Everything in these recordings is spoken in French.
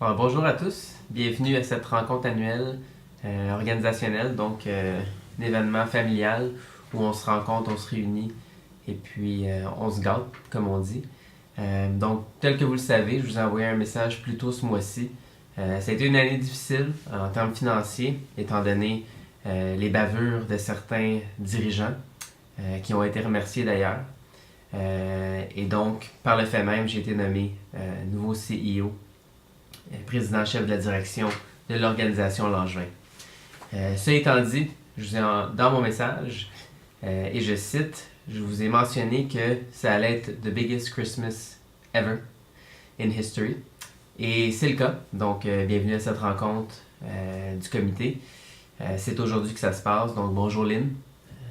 Alors, bonjour à tous, bienvenue à cette rencontre annuelle organisationnelle, donc un événement familial où on se rencontre, on se réunit et puis on se gâte, comme on dit. Donc, tel que vous le savez, je vous ai envoyé un message plus tôt ce mois-ci. Ça a été une année difficile en termes financiers, étant donné les bavures de certains dirigeants qui ont été remerciés d'ailleurs. Et donc, par le fait même, j'ai été nommé nouveau CEO, président-chef de la direction de l'organisation Langevin. Ça étant dit, dans mon message, et je cite, je vous ai mentionné que ça allait être the biggest Christmas ever in history. Et c'est le cas. Donc, bienvenue à cette rencontre du comité. C'est aujourd'hui que ça se passe. Donc, bonjour Lynn.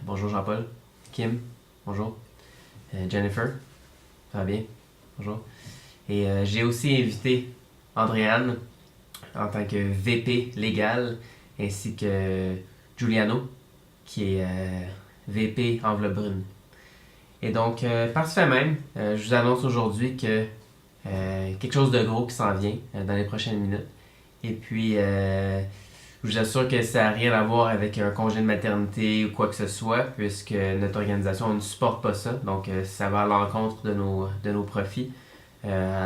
Bonjour Jean-Paul. Kim. Bonjour. Jennifer. Ça va bien? Bonjour. Et j'ai aussi invité Andréane en tant que VP légal, ainsi que Giuliano, qui est VP enveloppe brune. Et donc, par ce fait même, je vous annonce aujourd'hui que quelque chose de gros qui s'en vient dans les prochaines minutes. Et puis, je vous assure que ça n'a rien à voir avec un congé de maternité ou quoi que ce soit, puisque notre organisation ne supporte pas ça. Donc, ça va à l'encontre de nos profits.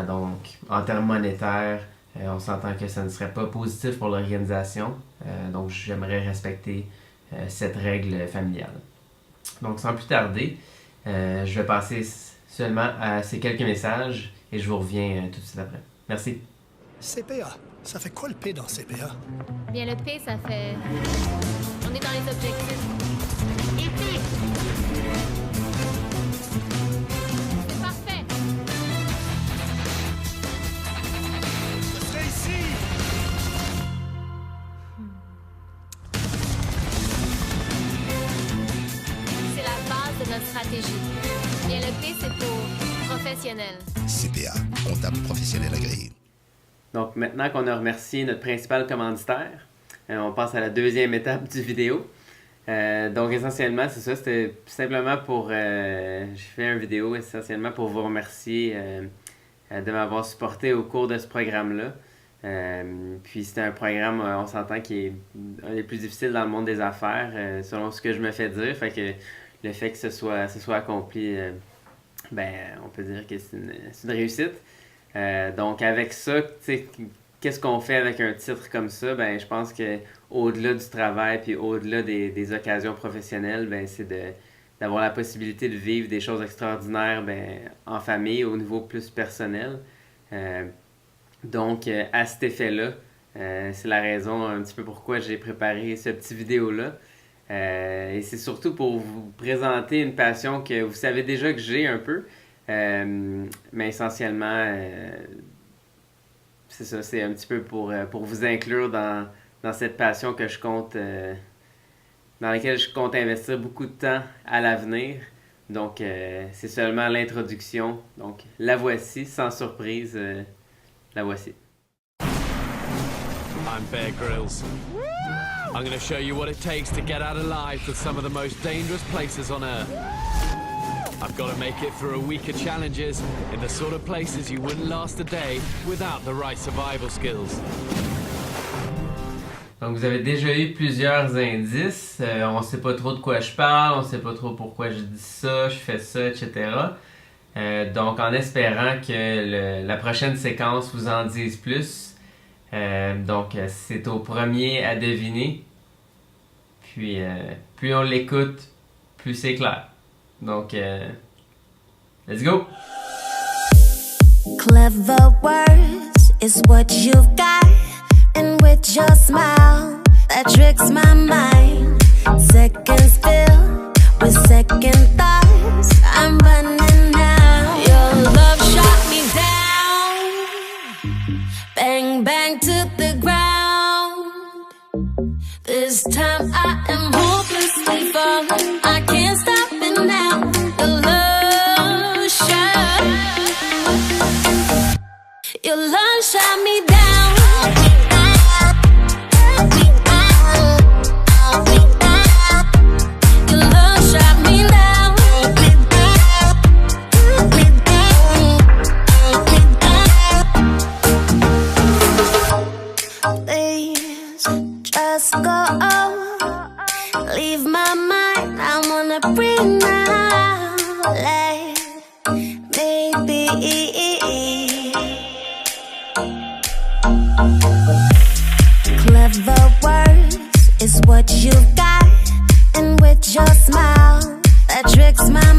Donc, en termes monétaires, on s'entend que ça ne serait pas positif pour l'organisation. Donc, j'aimerais respecter cette règle familiale. Donc, sans plus tarder, je vais passer seulement à ces quelques messages et je vous reviens tout de suite après. Merci. CPA. Ça fait quoi le P dans CPA? Bien, le P, ça fait... On est dans les objectifs. Ici! C'est parfait! Ce serait ici! C'est la base de notre stratégie. Bien, le P, c'est pour professionnel. CPA, comptable professionnel agréé. Donc, maintenant qu'on a remercié notre principal commanditaire, on passe à la deuxième étape du vidéo. Donc, essentiellement, c'est ça. C'était simplement pour... j'ai fait une vidéo essentiellement pour vous remercier de m'avoir supporté au cours de ce programme-là. Puis, c'était un programme, on s'entend, qui est un des plus difficiles dans le monde des affaires, selon ce que je me fais dire. Fait que le fait que ce soit accompli, on peut dire que c'est une réussite. Donc avec ça, qu'est-ce qu'on fait avec un titre comme ça? Je pense que au-delà du travail puis au-delà des occasions professionnelles, c'est d'avoir la possibilité de vivre des choses extraordinaires en famille, au niveau plus personnel. Donc à cet effet-là, c'est la raison un petit peu pourquoi j'ai préparé ce petit vidéo-là. Et c'est surtout pour vous présenter une passion que vous savez déjà que j'ai un peu. Mais essentiellement, c'est ça, c'est un petit peu pour vous inclure dans cette passion que je compte, dans laquelle je compte investir beaucoup de temps à l'avenir. Donc, c'est seulement l'introduction. Donc, la voici, sans surprise, la voici. I'm Bear Grylls. I'm going to show you what it takes to get out alive to some of the most dangerous places on Earth. I've got to make it through a week of challenges in the sort of places you wouldn't last a day without the right survival skills. Donc, vous avez déjà eu plusieurs indices. On ne sait pas trop de quoi je parle, on ne sait pas trop pourquoi je dis ça, je fais ça, etc. Donc, en espérant que la prochaine séquence vous en dise plus. Donc, c'est au premier à deviner. Puis, plus on l'écoute, plus c'est clair. Donc, let's go! Clever words is what you've got, and with your smile that tricks my mind. Seconds fill with second thoughts. I'm running now. Your love shot me down, bang bang to the ground. This time I am hopelessly falling. I can't stop it now. The love shot, your love shot me down. Your love shot me down. what you've got, and with your smile that tricks my